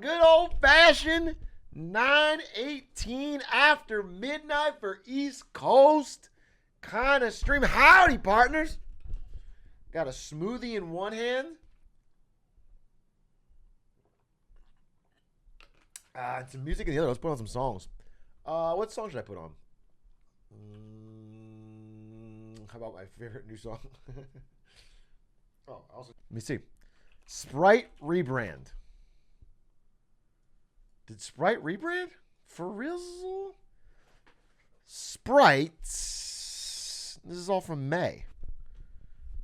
good old-fashioned 9:18 after midnight for East Coast kind of stream. Howdy, partners. Got a smoothie in one hand. And some music in the other. Let's put on some songs. What song should I put on? How about my favorite new song? Let me see. Sprite rebrand. Did Sprite rebrand? For real? Sprite. This is all from May.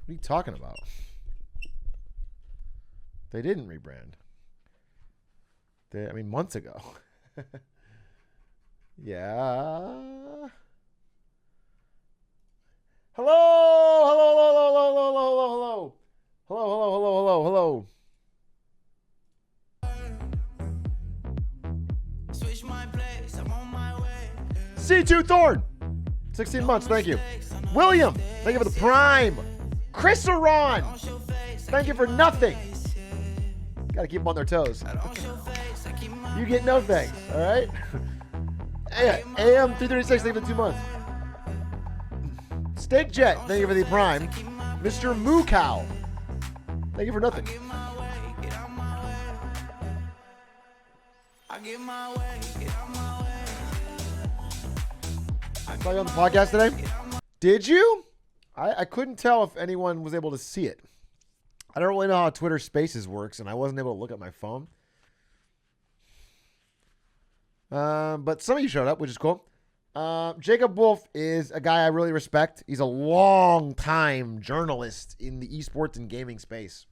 What are you talking about? They didn't rebrand. Months ago. Yeah. Hello. Hello. Switch my place. I'm on my way. C2 Thorn. 16 months. Thank you. William. Thank you for the prime. Chris Aron. Thank you for nothing. Gotta keep them on their toes. You get no thanks. All right. AM 336. Thank you for 2 months. Steak Jet, thank you for the prime. Mr. Moo Cow, thank you for nothing. I saw you on the podcast today. Did you? I couldn't tell if anyone was able to see it. I don't really know how Twitter Spaces works, and I wasn't able to look at my phone. But some of you showed up, which is cool. Jacob Wolfe is a guy I really respect. He's a long-time journalist in the esports and gaming space.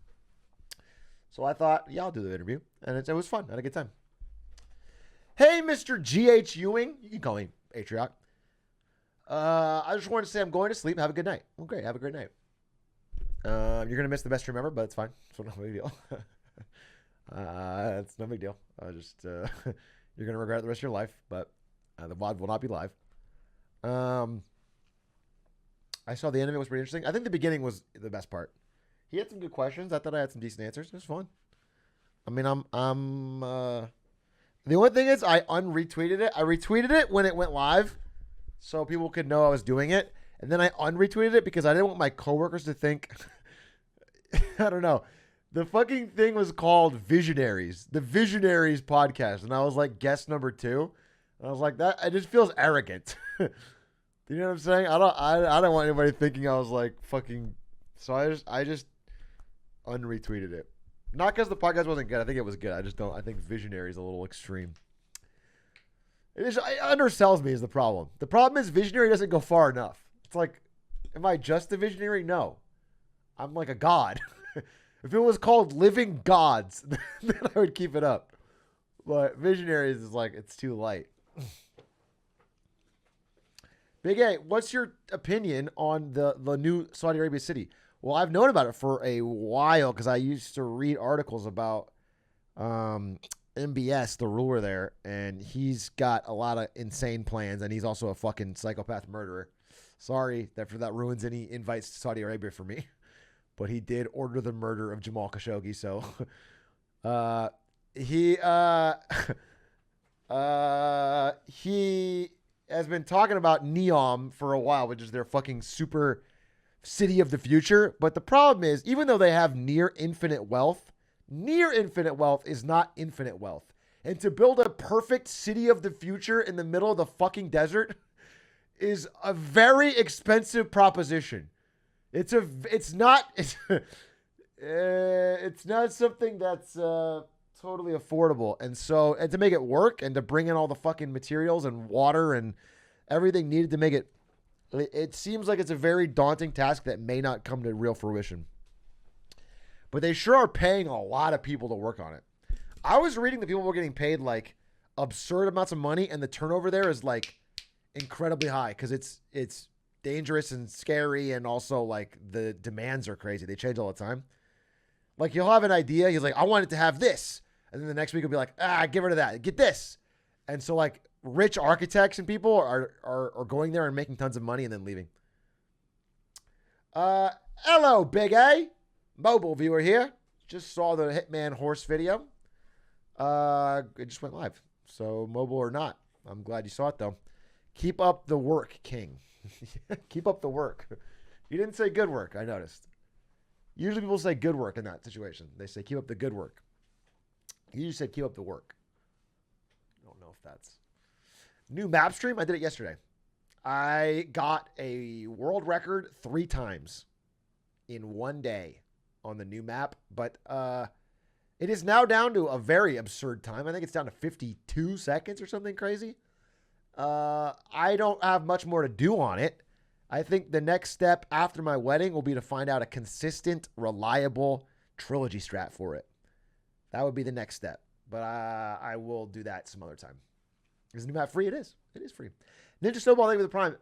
So I thought, yeah, I'll do the interview. And it was fun. I had a good time. Hey, Mr. G.H. Ewing. You can call me Atrioc. I just wanted to say I'm going to sleep. Have a good night. Well, great. Have a great night. You're going to miss the best stream ever, but it's fine. It's no big deal. It's no big deal. You're going to regret it the rest of your life, but the VOD will not be live. I saw the end of it was pretty interesting. I think the beginning was the best part. He had some good questions. I thought I had some decent answers. It was fun. The only thing is I unretweeted it. I retweeted it when it went live so people could know I was doing it. And then I unretweeted it because I didn't want my coworkers to think, I don't know. The fucking thing was called Visionaries, the Visionaries podcast. And I was like guest number 2. And I was like, that it just feels arrogant. You know what I'm saying? I don't want anybody thinking I was like fucking. So I just unretweeted it. Not because the podcast wasn't good. I think it was good. I think Visionary is a little extreme. It undersells me is the problem. The problem is Visionary doesn't go far enough. It's like, am I just a visionary? No. I'm like a god. If it was called Living Gods, then I would keep it up. But Visionaries is like, it's too light. Big A, what's your opinion on the new Saudi Arabia city? Well, I've known about it for a while because I used to read articles about MBS, the ruler there, and he's got a lot of insane plans, and he's also a fucking psychopath murderer. Sorry that ruins any invites to Saudi Arabia for me. But he did order the murder of Jamal Khashoggi, so he has been talking about Neom for a while, which is their fucking super city of the future. But the problem is, even though they have near infinite wealth is not infinite wealth. And to build a perfect city of the future in the middle of the fucking desert is a very expensive proposition. It's not something that's totally affordable. And to make it work and to bring in all the fucking materials and water and everything needed to make it seems like it's a very daunting task that may not come to real fruition. But they sure are paying a lot of people to work on it. I was reading that people were getting paid like absurd amounts of money, and the turnover there is like incredibly high because it's dangerous and scary, and also like the demands are crazy. They change all the time. Like you'll have an idea, he's like, I want it to have this, and then the next week he'll be like, get rid of that, get this. And so like rich architects and people are going there and making tons of money and then leaving. Hello, Big A. Mobile viewer here. Just saw the Hitman horse video. It just went live. So mobile or not, I'm glad you saw it though. Keep up the work, King. Keep up the work. You didn't say good work, I noticed. Usually people say good work in that situation. They say keep up the good work. You just said keep up the work. I don't know if that's... New map stream? I did it yesterday. I got a world record 3 times in one day on the new map, but it is now down to a very absurd time. I think it's down to 52 seconds or something crazy. I don't have much more to do on it. I think the next step after my wedding will be to find out a consistent, reliable trilogy strat for it. That would be the next step, but I will do that some other time. Is the new map free? It is. It is free. Ninja Snowball, thank you for the prime.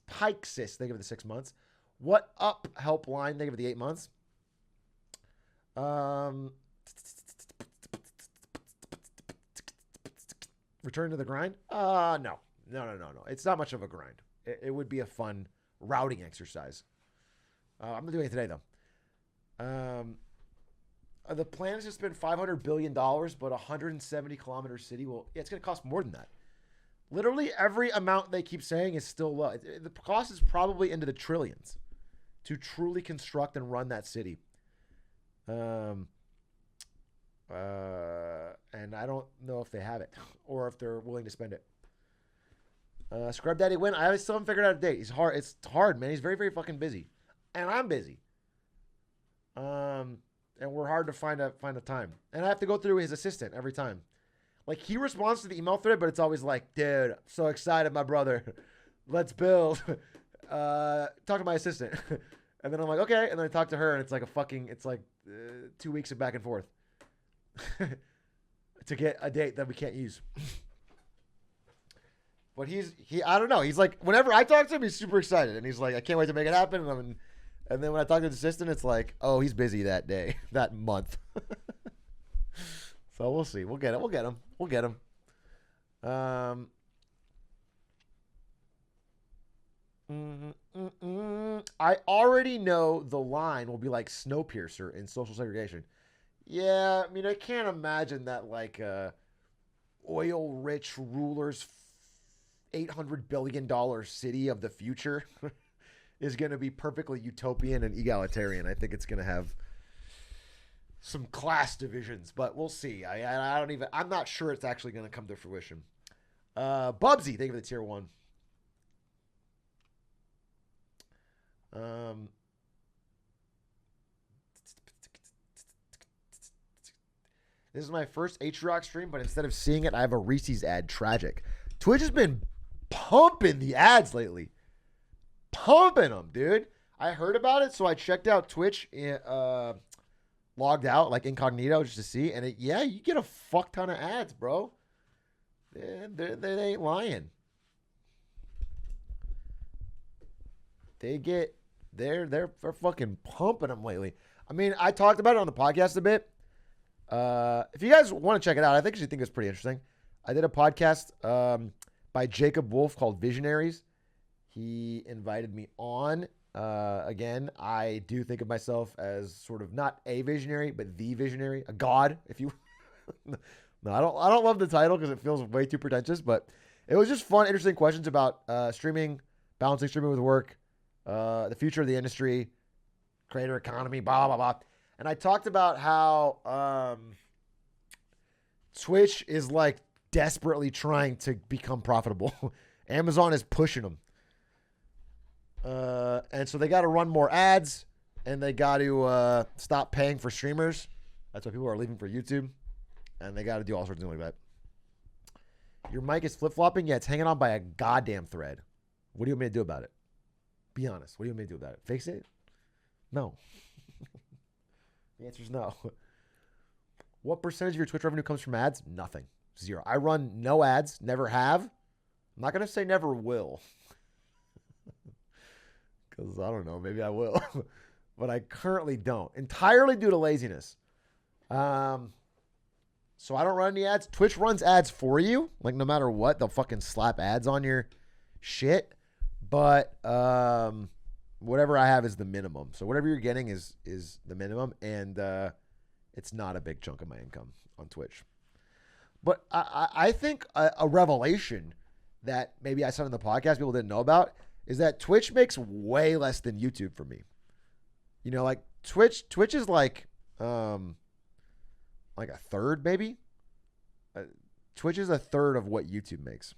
Pixis, thank you for the 6 months. What Up Helpline, thank you for the 8 months. Return to the grind? No. It's not much of a grind. It would be a fun routing exercise. I'm not doing it today, though. The plan is to spend $500 billion, but 170 kilometer city it's going to cost more than that. Literally every amount they keep saying is still low. The cost is probably into the trillions to truly construct and run that city. And I don't know if they have it or if they're willing to spend it. Scrub Daddy Win. I still haven't figured out a date. He's hard. It's hard, man. He's very, very fucking busy, and I'm busy. And we're hard to find a time. And I have to go through his assistant every time. Like, he responds to the email thread, but it's always like, dude, I'm so excited, my brother. Let's build. Talk to my assistant. And then I'm like, okay. And then I talk to her, and it's like 2 weeks of back and forth to get a date that we can't use. But I don't know. He's like, whenever I talk to him, he's super excited. And he's like, I can't wait to make it happen. And then when I talk to the assistant, it's like, oh, he's busy that day, that month. So we'll see. We'll get him. I already know the line will be like Snowpiercer in Social Segregation. Yeah, I mean, I can't imagine that like oil-rich rulers, $800 billion city of the future is going to be perfectly utopian and egalitarian. I think it's going to have some class divisions, but we'll see. I'm not sure it's actually going to come to fruition. Bubsy, thank you for the tier 1. This is my first Atrioc stream, but instead of seeing it, I have a Reese's ad. Tragic. Twitch has been pumping the ads lately. Pumping them, dude. I heard about it, so I checked out Twitch, logged out, like incognito, just to see. And you get a fuck ton of ads, bro. They ain't lying. They're fucking pumping them lately. I mean, I talked about it on the podcast a bit. If you guys want to check it out, I think you think it's pretty interesting. I did a podcast by Jacob Wolfe called Visionaries. He invited me on. Again, I do think of myself as sort of not a visionary, but the visionary, a god, if you. No, I don't love the title because it feels way too pretentious. But it was just fun, interesting questions about streaming, balancing streaming with work, the future of the industry, creator economy, blah blah blah. And I talked about how Twitch is like desperately trying to become profitable. Amazon is pushing them. And so they got to run more ads and they got to stop paying for streamers. That's why people are leaving for YouTube. And they got to do all sorts of things like that. Your mic is flip-flopping? Yeah, it's hanging on by a goddamn thread. What do you want me to do about it? Be honest. What do you want me to do about it? Fix it? No. The answer is no. What percentage of your Twitch revenue comes from ads? Nothing. 0. I run no ads. Never have. I'm not going to say never will. Because I don't know. Maybe I will. But I currently don't. Entirely due to laziness. So I don't run any ads. Twitch runs ads for you. Like no matter what, they'll fucking slap ads on your shit. But whatever I have is the minimum. So whatever you're getting is the minimum. And it's not a big chunk of my income. on Twitch. But I think a revelation that maybe I said on the podcast people didn't know about is that Twitch makes way less than YouTube for me. You know, like Twitch is like a third maybe. Twitch is a third of what YouTube makes.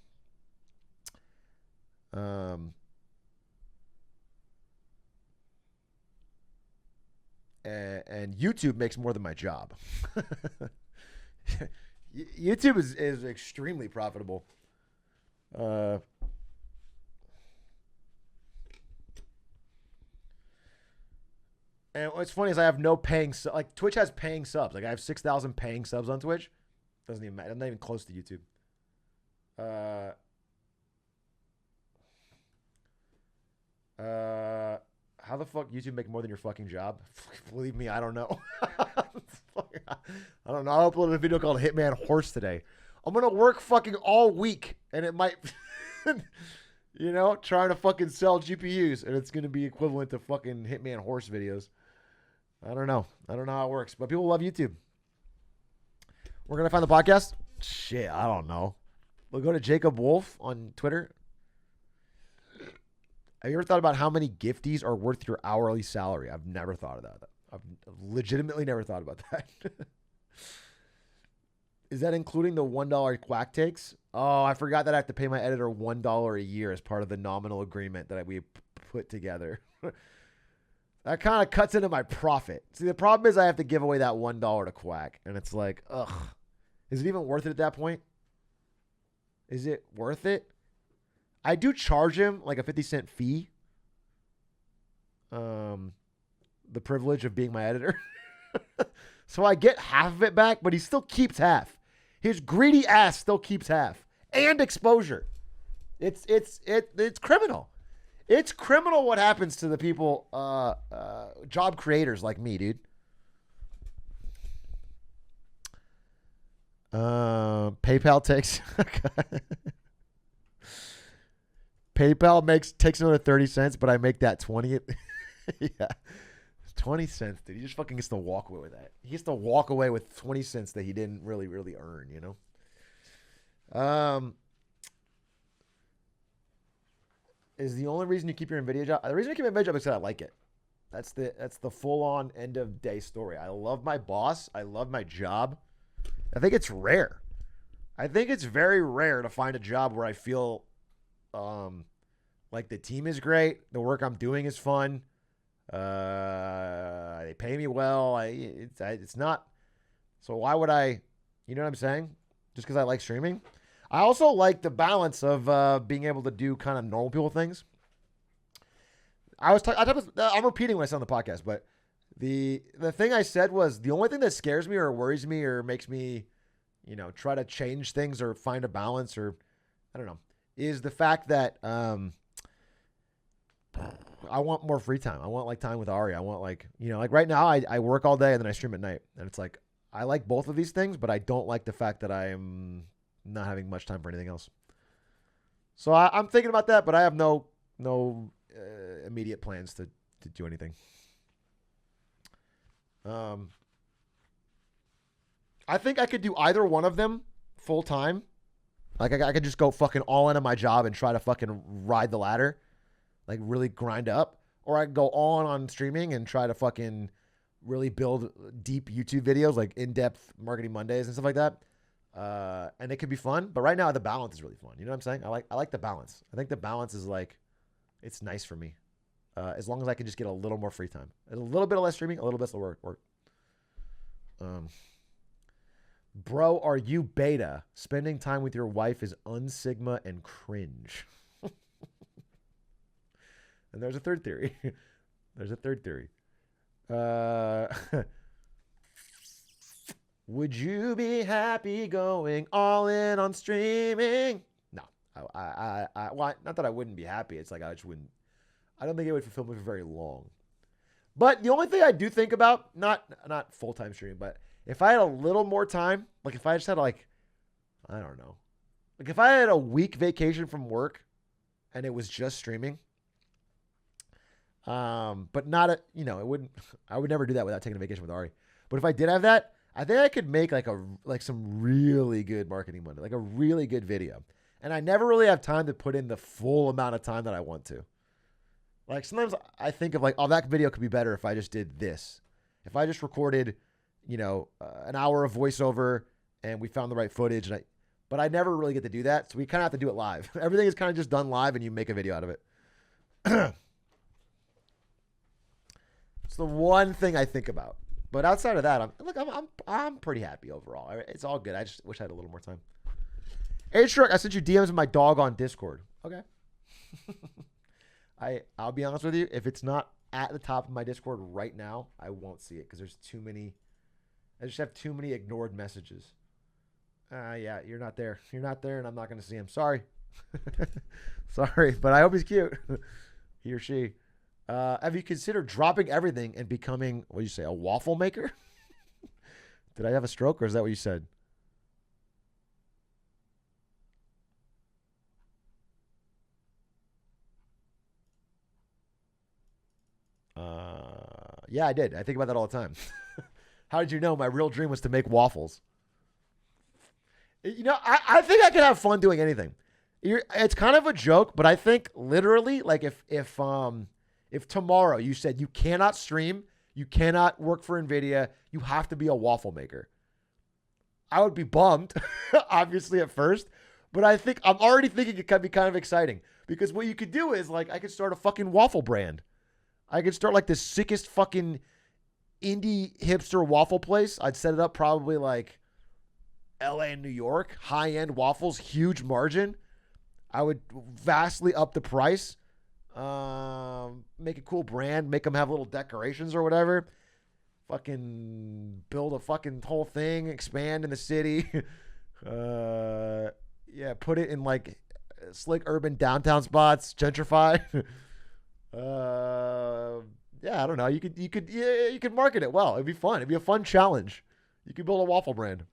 And YouTube makes more than my job. YouTube is extremely profitable. And what's funny is I have no paying like Twitch has paying subs. Like I have 6,000 paying subs on Twitch. Doesn't even matter. I'm not even close to YouTube. How the fuck YouTube make more than your fucking job? Believe me, I don't know. I don't know. I uploaded a video called Hitman Horse today. I'm gonna work fucking all week, and it might, you know, trying to fucking sell GPUs, and it's gonna be equivalent to fucking Hitman Horse videos. I don't know. I don't know how it works, but people love YouTube. We're gonna find the podcast. Shit, I don't know. We'll go to Jacob Wolfe on Twitter. Have you ever thought about how many gifties are worth your hourly salary? I've never thought of that. I've legitimately never thought about that. Is that including the $1 quack takes? Oh, I forgot that I have to pay my editor $1 a year as part of the nominal agreement that we put together. That kind of cuts into my profit. See, the problem is I have to give away that $1 to quack. And it's like, ugh. Is it even worth it at that point? Is it worth it? I do charge him like a 50-cent fee. The privilege of being my editor. So I get half of it back, but he still keeps half. His greedy ass still keeps half. And exposure. It's criminal. It's criminal what happens to the people, job creators like me, dude. PayPal takes PayPal takes another 30 cents, but I make that 20. Yeah. 20 cents, dude. He just fucking gets to walk away with that. He gets to walk away with 20 cents that he didn't really earn, you know? Is the only reason you keep your NVIDIA job? The reason I keep my NVIDIA job is because I like it. That's the full-on end of day story. I love my boss. I love my job. I think it's rare. I think it's very rare to find a job where I feel like the team is great, the work I'm doing is fun, they pay me well. It's not. So why would I? You know what I'm saying? Just because I like streaming. I also like the balance of being able to do kind of normal people things. I'm repeating what I said on the podcast, but the thing I said was the only thing that scares me or worries me or makes me, you know, try to change things or find a balance or I don't know, is the fact that I want more free time. I want like time with Ari. I want like, you know, like right now I work all day and then I stream at night. And it's like, I like both of these things, but I don't like the fact that I am not having much time for anything else. So I'm thinking about that, but I have no immediate plans to do anything. I think I could do either one of them full time. Like I could just go fucking all in on my job and try to fucking ride the ladder, like really grind up, or I could go all in on streaming and try to fucking really build deep YouTube videos, like in-depth Marketing Mondays and stuff like that. And it could be fun, but right now the balance is really fun. You know what I'm saying? I like the balance. I think the balance is like, it's nice for me. As long as I can just get a little more free time, a little bit of less streaming, a little bit of work. Bro, are you beta? Spending time with your wife is unsigma and cringe. And there's a third theory. Would you be happy going all in on streaming? No. Well, not that I wouldn't be happy. It's like I just wouldn't. I don't think it would fulfill me for very long. But the only thing I do think about, not full-time streaming, but if I had a little more time, like if I just had like, I don't know, like if I had a week vacation from work and it was just streaming, but not I would never do that without taking a vacation with Ari. But if I did have that, I think I could make like some really good marketing money, like a really good video. And I never really have time to put in the full amount of time that I want to. Like sometimes I think of like, oh, that video could be better if I just did this. If I just recorded, an hour of voiceover and we found the right footage. But I never really get to do that. So we kind of have to do it live. Everything is kind of just done live and you make a video out of it. It's the one thing I think about. But outside of that, I'm pretty happy overall. It's all good. I just wish I had a little more time. Hey, Shrek, I sent you DMs of my dog on Discord. Okay. I'll be honest with you. If it's not at the top of my Discord right now, I won't see it because there's too many. I just have too many ignored messages. Yeah, you're not there. You're not there, and I'm not going to see him. Sorry. Sorry, but I hope he's cute. He or she. Have you considered dropping everything and becoming, what do you say, a waffle maker? Did I have a stroke, or is that what you said? Yeah, I did. I think about that all the time. How did you know my real dream was to make waffles? I think I could have fun doing anything. It's kind of a joke, but I think literally, like if tomorrow you said you cannot stream, you cannot work for NVIDIA, you have to be a waffle maker, I would be bummed, obviously at first, but I think I'm already thinking it could be kind of exciting because what you could do is like I could start a fucking waffle brand. I could start like the sickest fucking indie hipster waffle place. I'd set it up probably like LA and New York, high-end waffles, huge margin. I would vastly up the price, make a cool brand, make them have little decorations or whatever. Fucking build a fucking whole thing, expand in the city. Yeah, put it in like slick urban downtown spots, gentrify. Yeah, I don't know. You could market it well. It'd be fun. It'd be a fun challenge. You could build a waffle brand.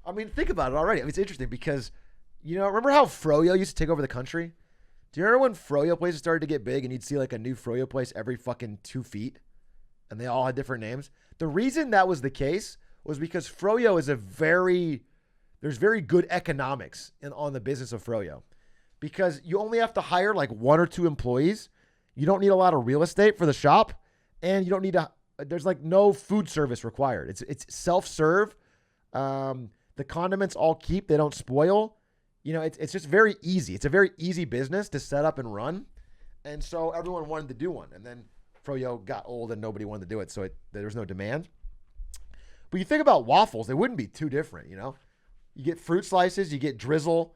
I mean, think about it already. I mean, it's interesting because, remember how Froyo used to take over the country? Do you remember when Froyo places started to get big and you'd see like a new Froyo place every fucking 2 feet and they all had different names? The reason that was the case was because Froyo is there's very good economics on the business of Froyo because you only have to hire like 1 or 2 employees. You don't need a lot of real estate for the shop and you don't need there's like no food service required. It's self-serve. The condiments all keep, they don't spoil. It's just very easy. It's a very easy business to set up and run. And so everyone wanted to do one. And then Froyo got old and nobody wanted to do it. So there was no demand. But you think about waffles, they wouldn't be too different, You get fruit slices, you get drizzle,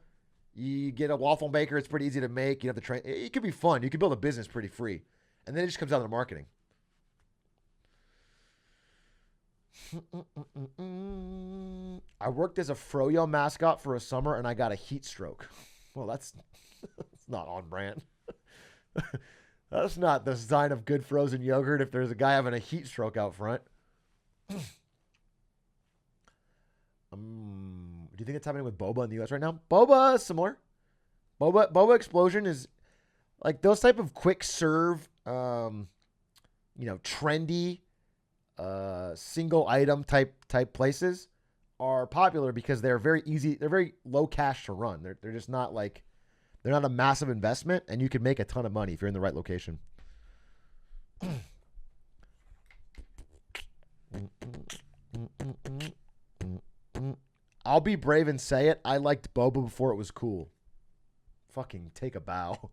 you get a waffle maker. It's pretty easy to make. You have to train. It could be fun. You could build a business pretty free. And then it just comes down to the marketing. I worked as a Froyo mascot for a summer and I got a heat stroke. Well, that's not on brand. That's not the sign of good frozen yogurt if there's a guy having a heat stroke out front. Do you think it's happening with Boba in the US right now? Boba, similar. Boba Explosion is like those type of quick serve, trendy, single item type places are popular because they're very easy. They're very low cash to run. They're just not like, they're not a massive investment and you can make a ton of money if you're in the right location. I'll be brave and say it. I liked Boba before it was cool. Fucking take a bow.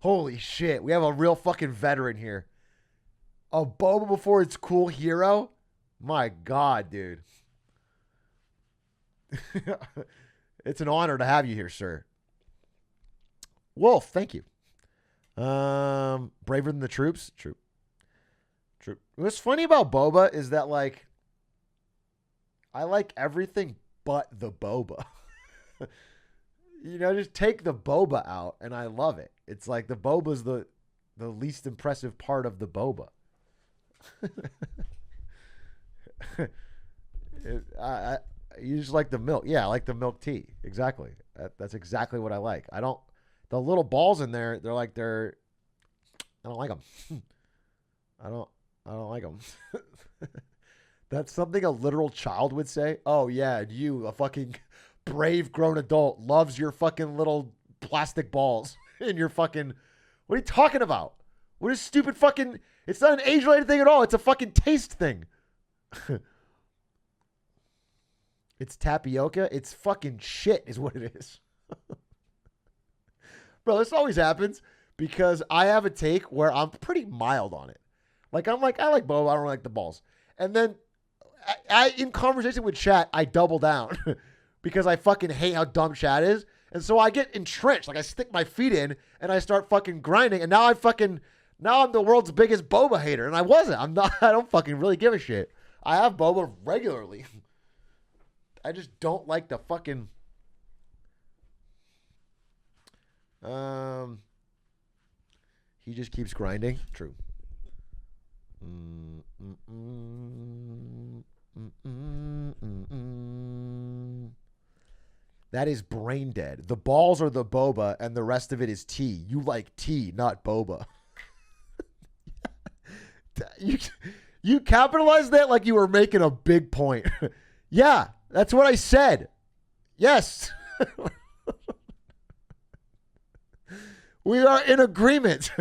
Holy shit. We have a real fucking veteran here. A Boba before it's cool hero? My God, dude. It's an honor to have you here, sir. Wolfe, thank you. Braver than the troops? Troop. What's funny about Boba is that, like, I like everything but the Boba. Just take the Boba out, and I love it. It's like the Boba's the least impressive part of the Boba. You just like the milk. Yeah, I like the milk tea. Exactly. That's exactly what I like. The little balls in there, I don't like them. I I don't like them. That's something a literal child would say. Oh, yeah, you, a fucking brave grown adult, loves your fucking little plastic balls in your fucking... What are you talking about? What is stupid fucking... It's not an age-related thing at all. It's a fucking taste thing. It's tapioca. It's fucking shit is what it is. Bro, this always happens because I have a take where I'm pretty mild on it. I'm like, I like Boba. I don't like the balls. And then in conversation with chat, I double down because I fucking hate how dumb chat is. And so I get entrenched. Like I stick my feet in and I start fucking grinding. And now I'm the world's biggest Boba hater. And I wasn't. I don't fucking really give a shit. I have Boba regularly. I just don't like the fucking... He just keeps grinding. True. That is brain dead. The balls are the boba, and the rest of it is tea. You like tea, not boba. You capitalized that like you were making a big point. Yeah, that's what I said. Yes. We are in agreement.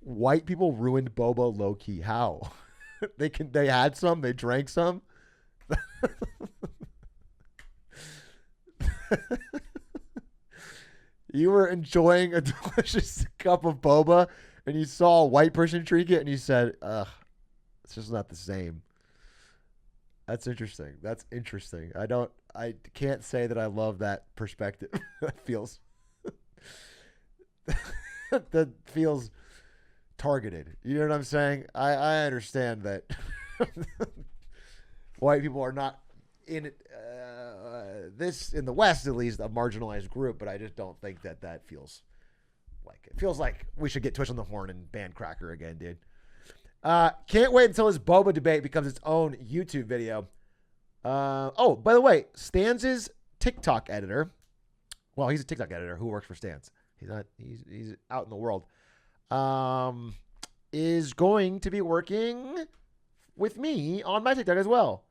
White people ruined boba low key. How? They had some, they drank some. You were enjoying a delicious cup of boba and you saw a white person drink it and you said, ugh, it's just not the same. That's interesting. That's interesting. I can't say that I love that perspective. That feels targeted. You know what I'm saying? I understand that white people are not in it, this in the West at least, a marginalized group, but I just don't think that feels like it. Feels like we should get Twitch on the horn and ban Cracker again, dude. Can't wait until this Boba debate becomes its own YouTube video. Oh, by the way, Stan's TikTok editor. Well, he's a TikTok editor who works for Stan's. He's out in the world. Is going to be working with me on my TikTok as well.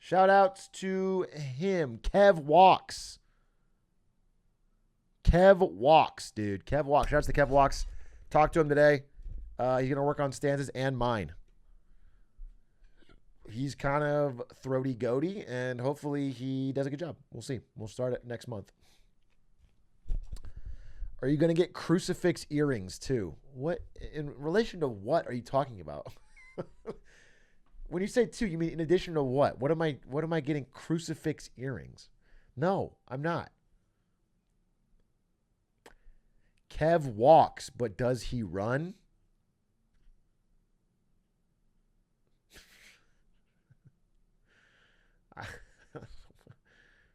Shout outs to him. Kev Walks, dude. Kev Walks. Shout outs to Kev Walks. Talked to him today. He's going to work on stanzas and mine. He's kind of throaty goaty, and hopefully he does a good job. We'll see. We'll start it next month. Are you going to get crucifix earrings too? What, in relation to what are you talking about? When you say two, you mean in addition to what? What am I getting crucifix earrings? No, I'm not. Kev walks, but does he run?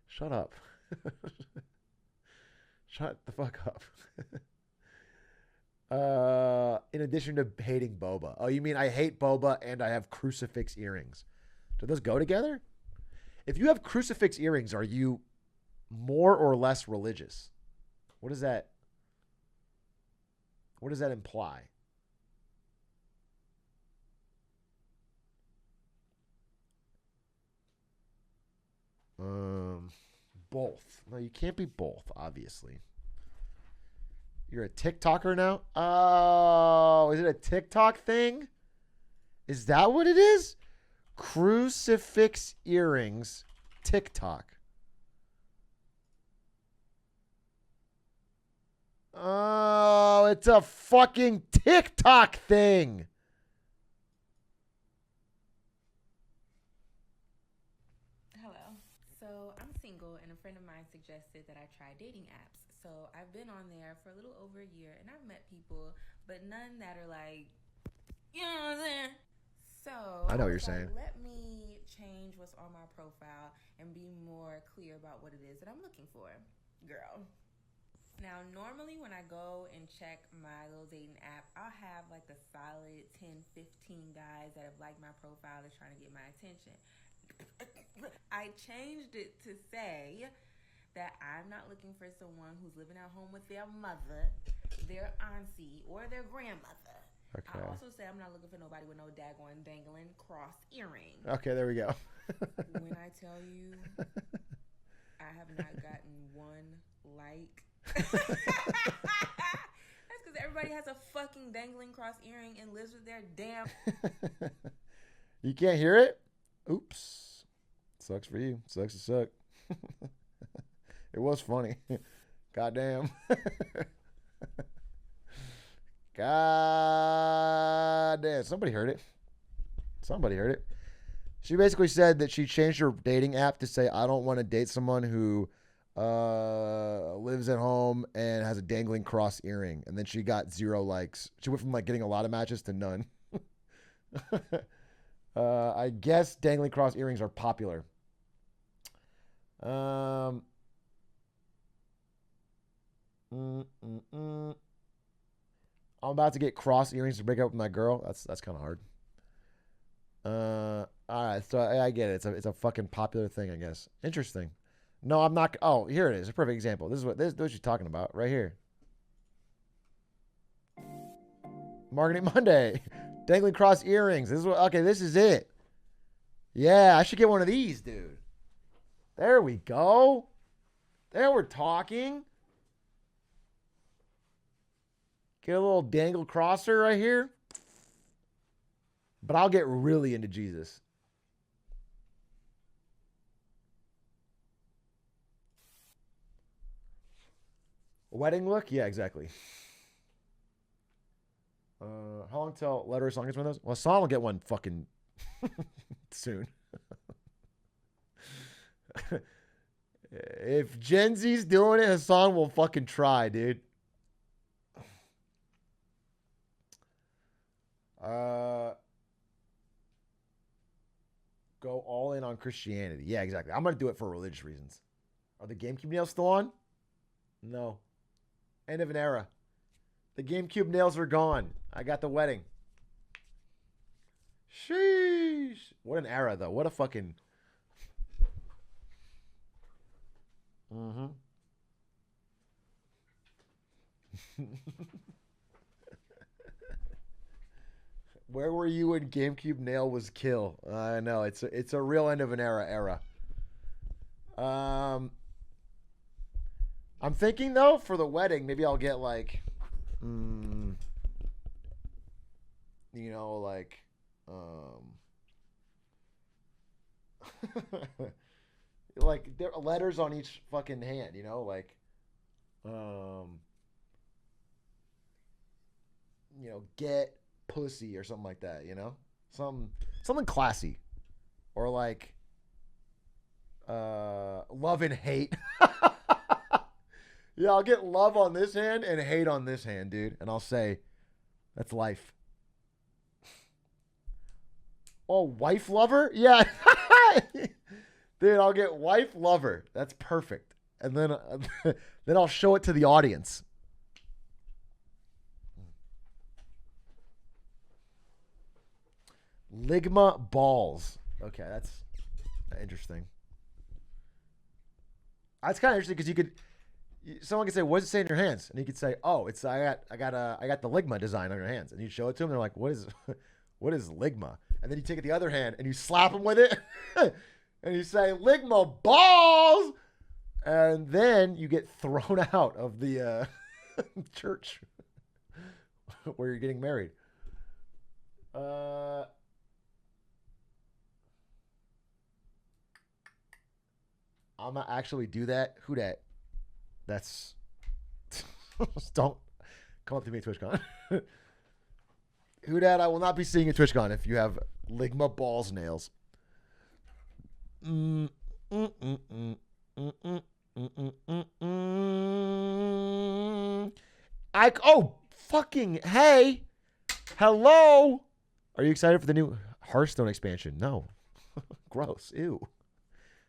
Shut up. Shut the fuck up. In addition to hating boba. Oh, you mean I hate boba and I have crucifix earrings. Do those go together? If you have crucifix earrings, are you more or less religious? What does that imply? Both. No, you can't be both, obviously. You're a TikToker now? Oh, is it a TikTok thing? Is that what it is? Crucifix earrings, TikTok. Oh, it's a fucking TikTok thing. Hello. So I'm single, and a friend of mine suggested that I try dating apps. So I've been on there for a little over a year, and I've met people, but none that are like, you know what I'm saying? So I know what you're saying. Let me change what's on my profile and be more clear about what it is that I'm looking for, girl. Now, normally when I go and check my little dating app, I'll have like a solid 10, 15 guys that have liked my profile that's trying to get my attention. I changed it to say that I'm not looking for someone who's living at home with their mother, their auntie, or their grandmother. Okay. I also say I'm not looking for nobody with no daggone dangling cross earring. Okay, there we go. When I tell you, I have not gotten one like. That's because everybody has a fucking dangling cross earring and lives with their damn. You can't hear it? Oops. Sucks for you. Sucks to suck. It was funny. Goddamn. God damn. Somebody heard it. Somebody heard it. She basically said that she changed her dating app to say, I don't want to date someone who lives at home and has a dangling cross earring. And then she got 0 likes. She went from like getting a lot of matches to none. I guess dangling cross earrings are popular. I'm about to get cross earrings to break up with my girl. That's kind of hard. All right, so I get it. It's a fucking popular thing, I guess. Interesting. No, I'm not. Oh, here it is. A perfect example. This is what she's talking about right here. Marketing Monday. Dangling cross earrings. This is what. Okay, this is it. Yeah, I should get one of these, dude. There we go. There we're talking. Get a little dangle crosser right here. But I'll get really into Jesus. Wedding look? Yeah, exactly. How long till letter or song gets one of those? Well, Son will get one fucking soon. If Gen Z's doing it, Hassan will fucking try, dude. Go all in on Christianity. Yeah, exactly. I'm going to do it for religious reasons. Are the GameCube nails still on? No. End of an era. The GameCube nails are gone. I got the wedding. Sheesh. What an era, though. What a fucking... Mm-hmm. Where were you when GameCube nail was kill? I know it's a real end of an era. I'm thinking though for the wedding, maybe I'll get like, like there are letters on each fucking hand, get pussy or something like that, something classy, or like love and hate. Yeah, I'll get love on this hand and hate on this hand, dude, and I'll say that's life. Oh, wife lover? Yeah. Dude, I'll get wife lover. That's perfect. And then then I'll show it to the audience. Ligma balls. Okay, that's interesting. That's kind of interesting because someone could say, "What does it say in your hands?" And you could say, "Oh, it's I got the Ligma design on your hands." And you show it to them, they're like, "What is Ligma?" And then you take it the other hand and you slap them with it, and you say, "Ligma balls," and then you get thrown out of the church where you're getting married. I'm gonna actually do that. Who dat? That's don't come up to me at TwitchCon. Who dat? I will not be seeing at TwitchCon if you have Ligma balls nails. Fucking hey, hello. Are you excited for the new Hearthstone expansion? No. Gross. Ew.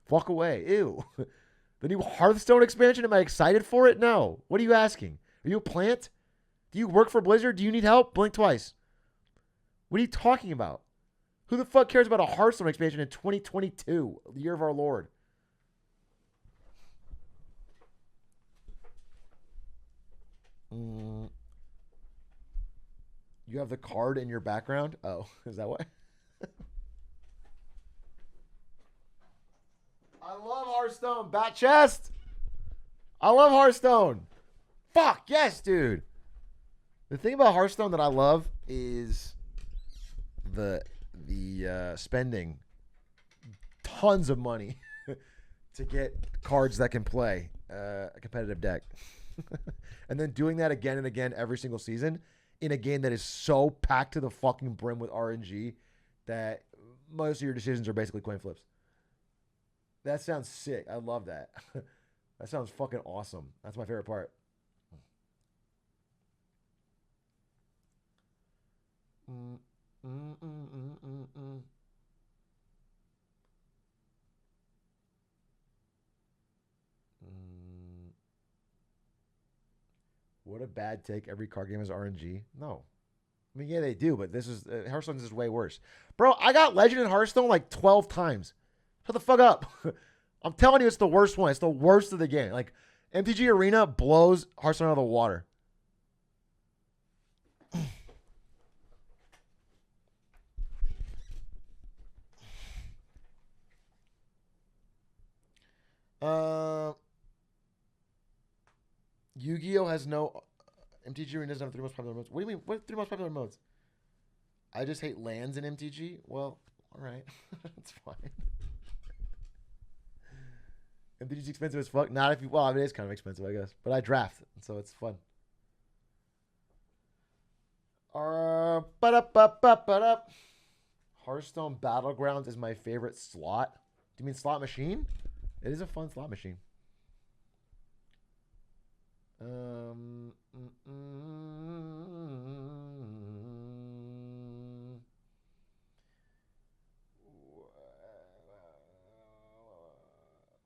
Walk away. Ew. The new Hearthstone expansion? Am I excited for it? No. What are you asking? Are you a plant? Do you work for Blizzard? Do you need help? Blink twice. What are you talking about? Who the fuck cares about a Hearthstone expansion in 2022, the year of our Lord? You have the card in your background? Oh, is that why? I love Hearthstone. Bat chest. I love Hearthstone. Fuck, yes, dude. The thing about Hearthstone that I love is the spending tons of money to get cards that can play a competitive deck. And then doing that again and again every single season in a game that is so packed to the fucking brim with RNG that most of your decisions are basically coin flips. That sounds sick. I love that. That sounds fucking awesome. That's my favorite part. What a bad take. Every card game is RNG. No. I mean, yeah, they do, but this is Hearthstone is way worse. Bro, I got Legend in Hearthstone like 12 times. Shut the fuck up. I'm telling you, it's the worst one. It's the worst of the game. Like, MTG Arena blows Hearthstone out of the water. Yu-Gi-Oh has no... MTG Arena doesn't have the 3 most popular modes. What do you mean? What 3 most popular modes? I just hate lands in MTG? Well, all right. That's fine. MTG's expensive as fuck. Not if you... Well, I mean, it is kind of expensive, I guess. But I draft, so it's fun. Hearthstone Battlegrounds is my favorite slot. Do you mean slot machine? It is a fun slot machine.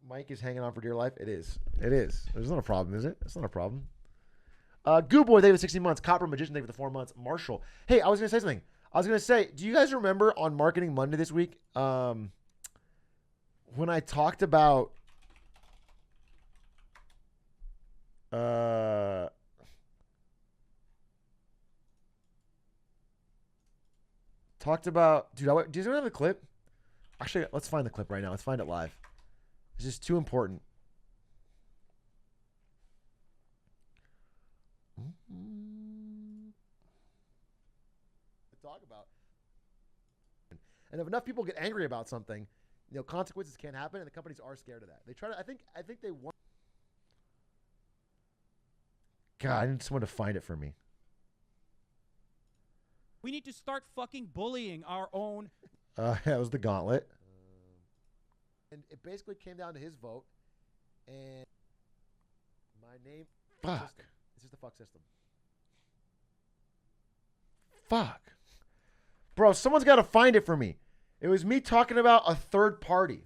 Mike is hanging on for dear life. It is. It is. There's not a problem, is it? It's not a problem. Goo Boy, thank you for 16 months. Copper Magician, thank you for the 4 months. Marshall. Hey, I was going to say something. I was going to say, do you guys remember on Marketing Monday this week when I talked about dude, do you guys have the clip? Actually, let's find the clip right now. Let's find it live. It's just too important. Talk about. And if enough people get angry about something, you know, consequences can't happen, and the companies are scared of that. They try to. I think they want. God, I need someone to find it for me. We need to start fucking bullying our own. That was the gauntlet. And it basically came down to his vote. And my name. Fuck. System. This is the fuck system. Fuck. Bro, someone's got to find it for me. It was me talking about a third party.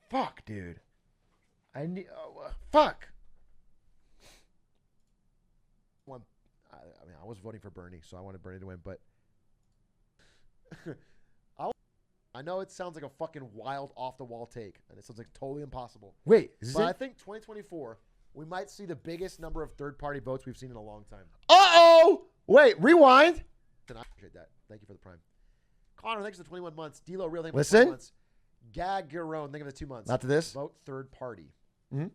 Fuck, dude. I need. Fuck. I was voting for Bernie, so I wanted Bernie to win, but I know it sounds like a fucking wild, off-the-wall take, and it sounds like totally impossible. Wait, is it? I think 2024, we might see the biggest number of third-party votes we've seen in a long time. Uh-oh! Wait, rewind. I appreciate that. Thank you for the prime. Connor, thanks for the 21 months. D-Lo, real thank you for the 20 months. Gag Garone, thank you for the 2 months. Not to this. Vote third party. Mm-hmm.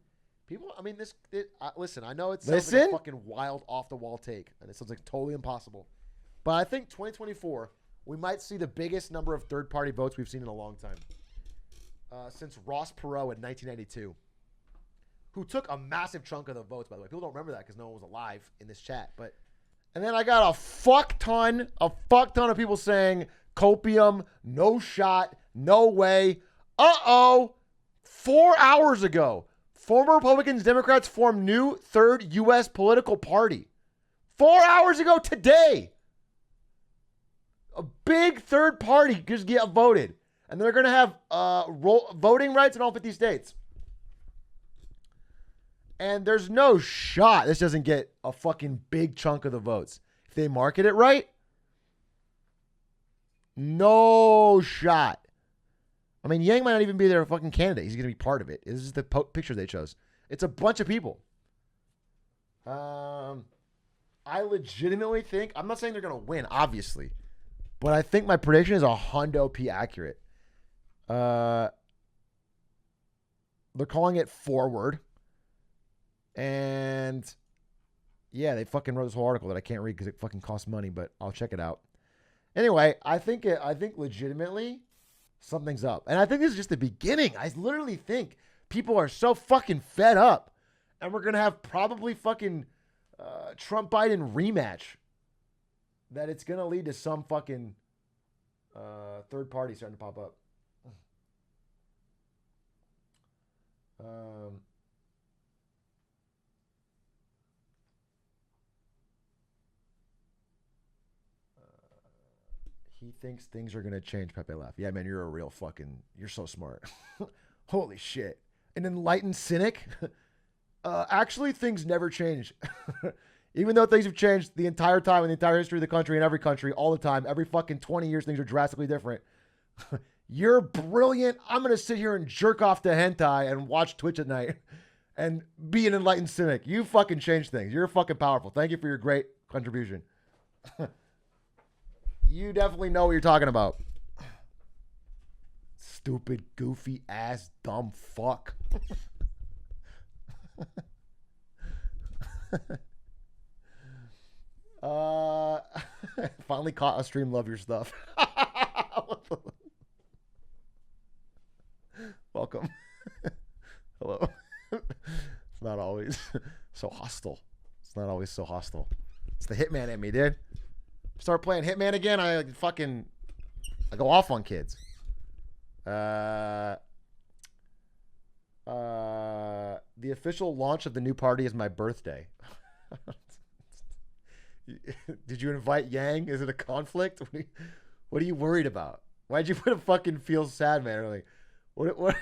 People, I mean, listen, I know it sounds like a fucking wild, off-the-wall take, and it sounds like totally impossible. But I think 2024, we might see the biggest number of third-party votes we've seen in a long time. Since Ross Perot in 1992, who took a massive chunk of the votes, by the way. People don't remember that because no one was alive in this chat. And then I got a fuck ton of people saying, copium, no shot, no way. Uh-oh, 4 hours ago. Former Republicans, Democrats form new third U.S. political party. 4 hours ago today. A big third party just get voted. And they're going to have voting rights in all 50 states. And there's no shot this doesn't get a fucking big chunk of the votes. If they market it right, No shot. I mean, Yang might not even be their fucking candidate. He's going to be part of it. This is the picture they chose. It's a bunch of people. I legitimately think, I'm not saying they're going to win, obviously, but I think my prediction is a hundo P accurate. They're calling it Forward. And yeah, they fucking wrote this whole article that I can't read because it fucking costs money, but I'll check it out. Anyway, I think legitimately something's up. And I think this is just the beginning. I literally think people are so fucking fed up. And we're going to have probably fucking Trump-Biden rematch that it's going to lead to some fucking third party starting to pop up. He thinks things are going to change, Pepe laugh. Yeah, man, you're a real fucking, you're so smart. Holy shit. An enlightened cynic? Actually, things never change. Even though things have changed the entire time in the entire history of the country and every country, all the time, every fucking 20 years, things are drastically different. You're brilliant. I'm going to sit here and jerk off to hentai and watch Twitch at night and be an enlightened cynic. You fucking changed things. You're fucking powerful. Thank you for your great contribution. You definitely know what you're talking about. Stupid, goofy ass, dumb fuck. Finally caught a stream. Love your stuff. Welcome. Hello. It's not always so hostile. It's not always so hostile. It's the Hitman in me, dude. Start playing Hitman again, I go off on kids. The official launch of the new party is my birthday. Did you invite Yang? Is it a conflict? What are you worried about? Why'd you put a fucking feel sad, man? Like, what?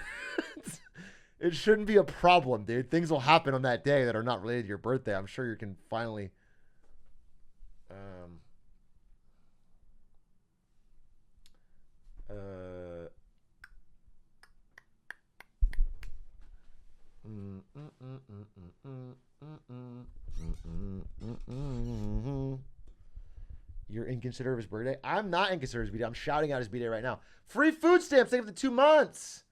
It shouldn't be a problem, dude. Things will happen on that day that are not related to your birthday. I'm sure you can finally. You're inconsiderate of his birthday? I'm not inconsiderate of his birthday. I'm shouting out his birthday right now. Free food stamps. Thank you for the 2 months.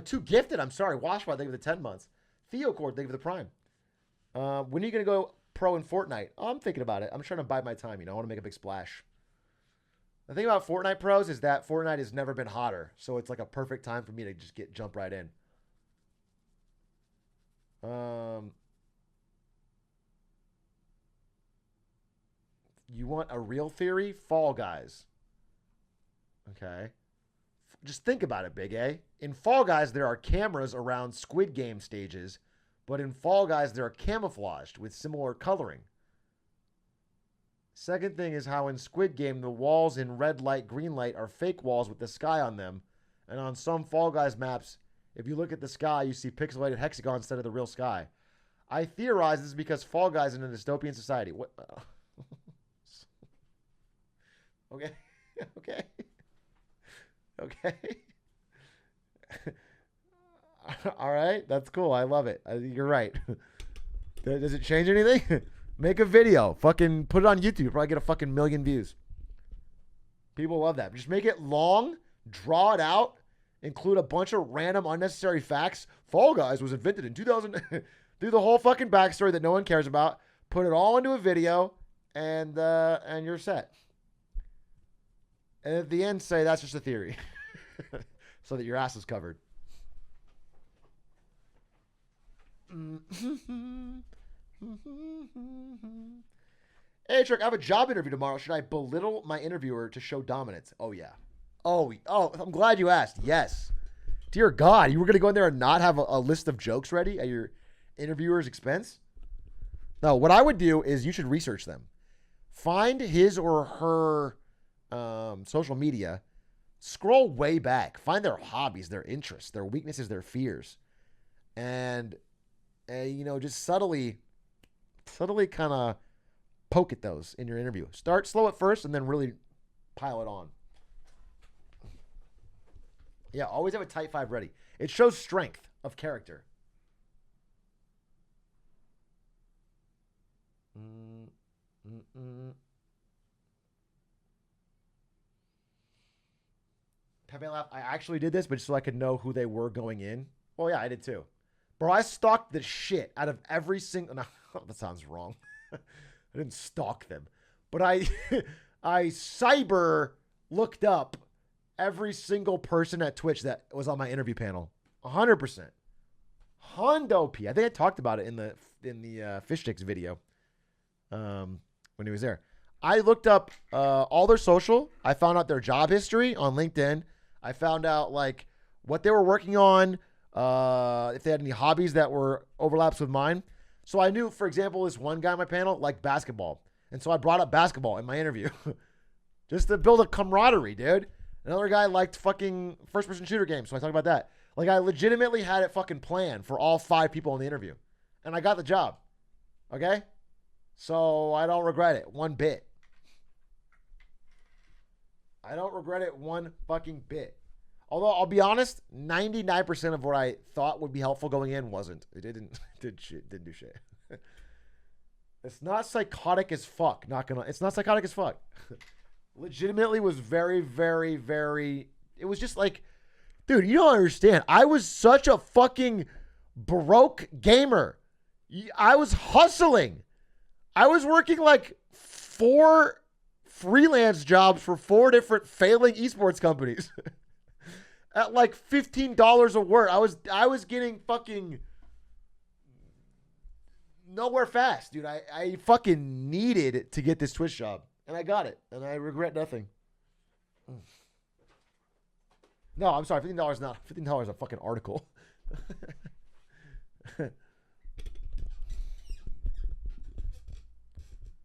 2 gifted. I'm sorry. Washbot. Thank you for the 10 months. Theocord. Thank you for the prime. When are you going to go pro in Fortnite? Oh, I'm thinking about it. I'm trying to bide my time. I want to make a big splash. The thing about Fortnite pros is that Fortnite has never been hotter. So it's like a perfect time for me to just jump right in. You want a real theory? Fall Guys. Okay. Just think about it, Big A. In Fall Guys, there are cameras around Squid Game stages, but in Fall Guys, they're camouflaged with similar coloring. Second thing is how in Squid Game, the walls in red light, green light are fake walls with the sky on them. And on some Fall Guys maps, if you look at the sky, you see pixelated hexagons instead of the real sky. I theorize this is because Fall Guys is in a dystopian society. What? Okay. Okay. Okay. All right. That's cool. I love it. You're right. Does it change anything? Make a video. Fucking put it on YouTube. You'll probably get a fucking million views. People love that. Just make it long, draw it out, include a bunch of random unnecessary facts. Fall Guys was invented in 2000. Do the whole fucking backstory that no one cares about. Put it all into a video, and you're set. And at the end, say that's just a theory, so that your ass is covered. Hey, Trick, I have a job interview tomorrow. Should I belittle my interviewer to show dominance? Oh, yeah. Oh, I'm glad you asked. Yes. Dear God, you were going to go in there and not have a list of jokes ready at your interviewer's expense? No, what I would do is you should research them. Find his or her social media, scroll way back, find their hobbies, their interests, their weaknesses, their fears, and just subtly kind of poke at those in your interview. Start slow at first and then really pile it on. Yeah, always have a tight 5 ready. It shows strength of character. Pepe laugh. I actually did this, but just so I could know who they were going in. Well, yeah, I did too. Bro, I stalked the shit out of every single. No, that sounds wrong. I didn't stalk them, but I cyber looked up every single person at Twitch that was on my interview panel. 100%. Hondo P. I think I talked about it in the Fish Sticks video when he was there. I looked up all their social. I found out their job history on LinkedIn. I found out like what they were working on, if they had any hobbies that were overlaps with mine. So I knew, for example, this one guy on my panel liked basketball. And so I brought up basketball in my interview just to build a camaraderie, dude. Another guy liked fucking first-person shooter games, so I talked about that. Like, I legitimately had it fucking planned for all 5 people in the interview. And I got the job. Okay? So I don't regret it one bit. I don't regret it one fucking bit. Although, I'll be honest, 99% of what I thought would be helpful going in wasn't. It didn't do shit. It's not psychotic as fuck. It's not psychotic as fuck. Legitimately was very, very, very. It was just like, dude, you don't understand. I was such a fucking broke gamer. I was hustling. I was working like 4 freelance jobs for 4 different failing esports companies at like $15 a word. I was getting fucking nowhere fast, dude. I fucking needed to get this Twitch job, and I got it, and I regret nothing. No, I'm sorry, $15 not. $15 a fucking article.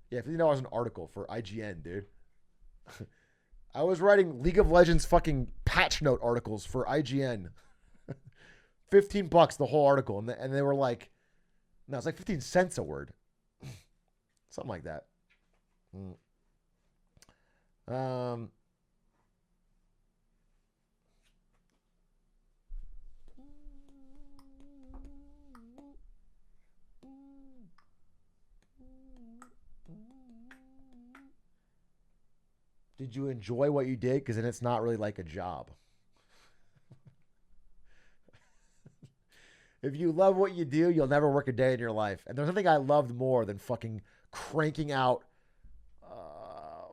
Yeah, $15 an article for IGN, dude. I was writing League of Legends fucking patch note articles for IGN. $15 the whole article, and they were like, no, it's like 15 cents a word. Something like that. Did you enjoy what you did? Because then it's not really like a job. If you love what you do, you'll never work a day in your life. And there's nothing I loved more than fucking cranking out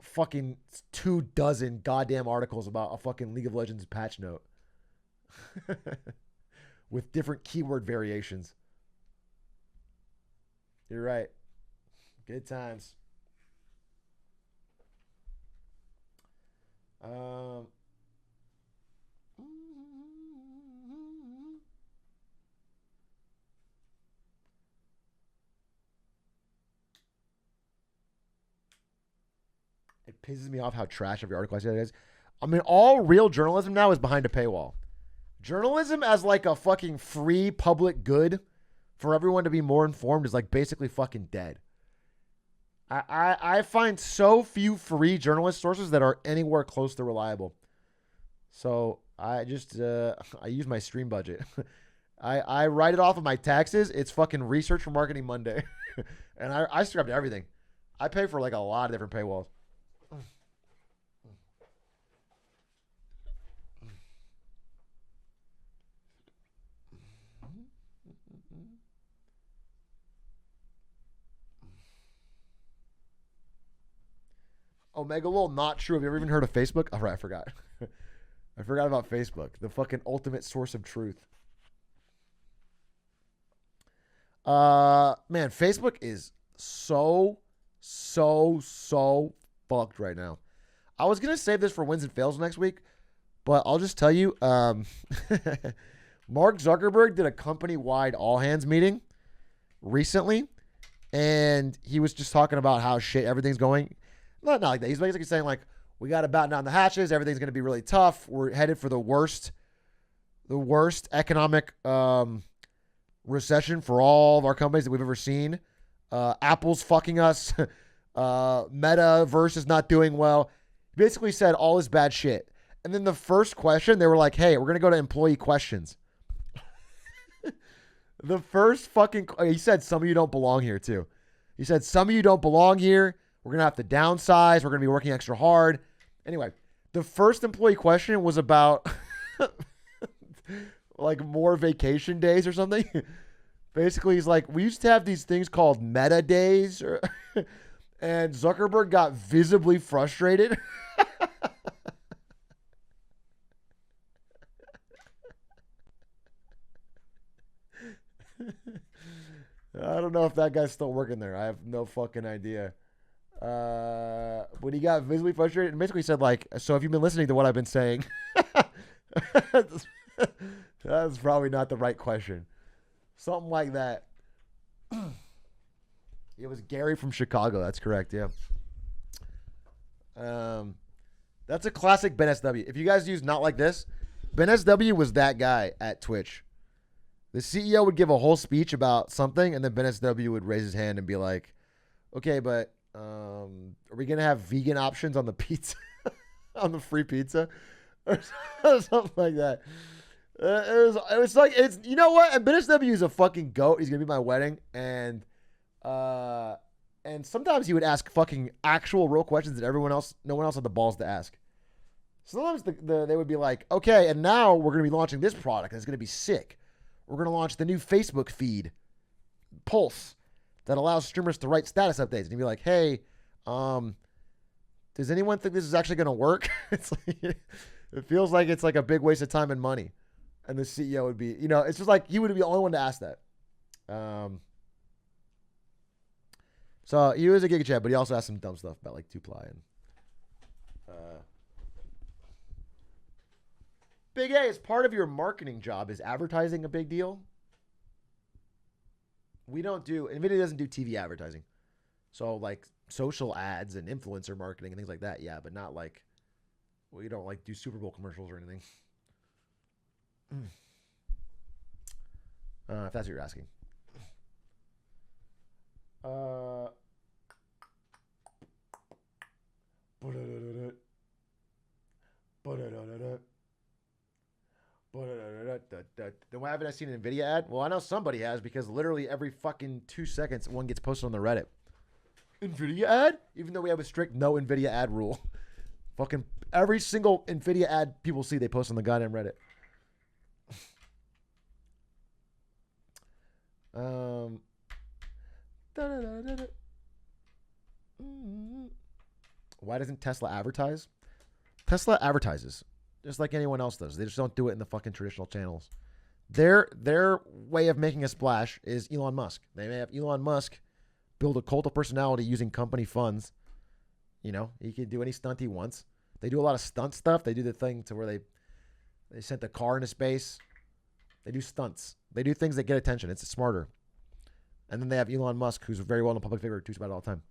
fucking 24 goddamn articles about a fucking League of Legends patch note. With different keyword variations. You're right. Good times. It pisses me off how trash every article I say it is. I mean, all real journalism now is behind a paywall. Journalism as like a fucking free public good for everyone to be more informed is like basically fucking dead. I find so few free journalist sources that are anywhere close to reliable. So I just, I use my stream budget. I write it off of my taxes. It's fucking Research for Marketing Monday. And I subscribe to everything. I pay for like a lot of different paywalls. Omega Lol, not true. Have you ever even heard of Facebook? Oh, right, I forgot. I forgot about Facebook, the fucking ultimate source of truth. Man, Facebook is so fucked right now. I was gonna save this for wins and fails next week, but I'll just tell you, Mark Zuckerberg did a company-wide all-hands meeting recently, and he was just talking about how shit everything's going. Not like that. He's basically saying like, we got to batten down the hatches. Everything's going to be really tough. We're headed for the worst economic recession for all of our companies that we've ever seen. Apple's fucking us. Metaverse is not doing well. He basically said all this bad shit. And then the first question, they were like, hey, we're going to go to employee questions. The first fucking, he said, some of you don't belong here too. He said, some of you don't belong here. We're going to have to downsize. We're going to be working extra hard. Anyway, the first employee question was about like more vacation days or something. Basically, he's like, we used to have these things called meta days. And Zuckerberg got visibly frustrated. I don't know if that guy's still working there. I have no fucking idea. When he got visibly frustrated and basically said like, so have you been listening to what I've been saying? That's probably not the right question. Something like that. It was Gary from Chicago. That's correct. Yeah. That's a classic Ben SW. If you guys use not like this, Ben SW was that guy at Twitch. The CEO would give a whole speech about something, and then Ben SW would raise his hand and be like, okay, but are we going to have vegan options on the pizza, on the free pizza? Or something like that. It was like, it's, you know what? And Ben SW is a fucking goat. He's going to be at my wedding. And sometimes he would ask fucking actual real questions that no one else had the balls to ask. Sometimes they would be like, okay, and now we're going to be launching this product. And it's going to be sick. We're going to launch the new Facebook feed, Pulse, that allows streamers to write status updates. And you'd be like, hey, does anyone think this is actually going to work? It's like, it feels like it's like a big waste of time and money. And the CEO would be, it's just like he would be the only one to ask that. So he was a Giga Chad, but he also asked some dumb stuff about like 2Ply and Big A, as part of your marketing job, is advertising a big deal? NVIDIA doesn't do TV advertising. So like social ads and influencer marketing and things like that, yeah, but not like, we don't like do Super Bowl commercials or anything. If that's what you're asking. Then why haven't I seen an NVIDIA ad? Well, I know somebody has because literally every fucking 2 seconds one gets posted on the Reddit. NVIDIA ad? Even though we have a strict no NVIDIA ad rule. Fucking every single NVIDIA ad people see, they post on the goddamn Reddit. Why doesn't Tesla advertise? Tesla advertises just like anyone else does. They just don't do it in the fucking traditional channels. Their way of making a splash is Elon Musk. They may have Elon Musk build a cult of personality using company funds. He can do any stunt he wants. They do a lot of stunt stuff. They do the thing to where they sent the car into space. They do stunts. They do things that get attention. It's smarter. And then they have Elon Musk, who's very well known public figure, who tweets about it all the time.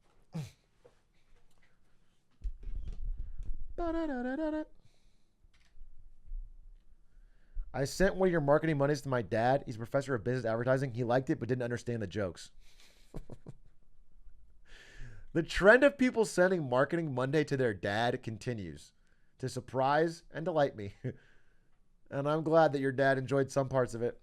I sent one of your marketing monies to my dad. He's a professor of business advertising. He liked it, but didn't understand the jokes. The trend of people sending Marketing Monday to their dad continues to surprise and delight me. And I'm glad that your dad enjoyed some parts of it.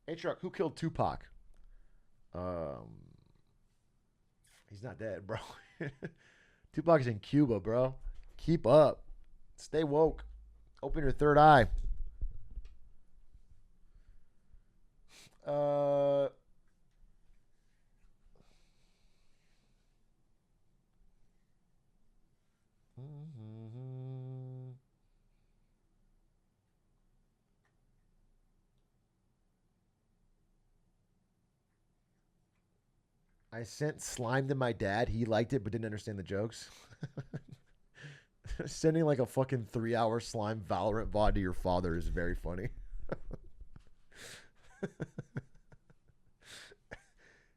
Atrioc, who killed Tupac? He's not dead, bro. Tupac is in Cuba, bro. Keep up. Stay woke. Open your third eye. I sent slime to my dad. He liked it, but didn't understand the jokes. Sending like a fucking 3-hour slime Valorant VOD to your father is very funny.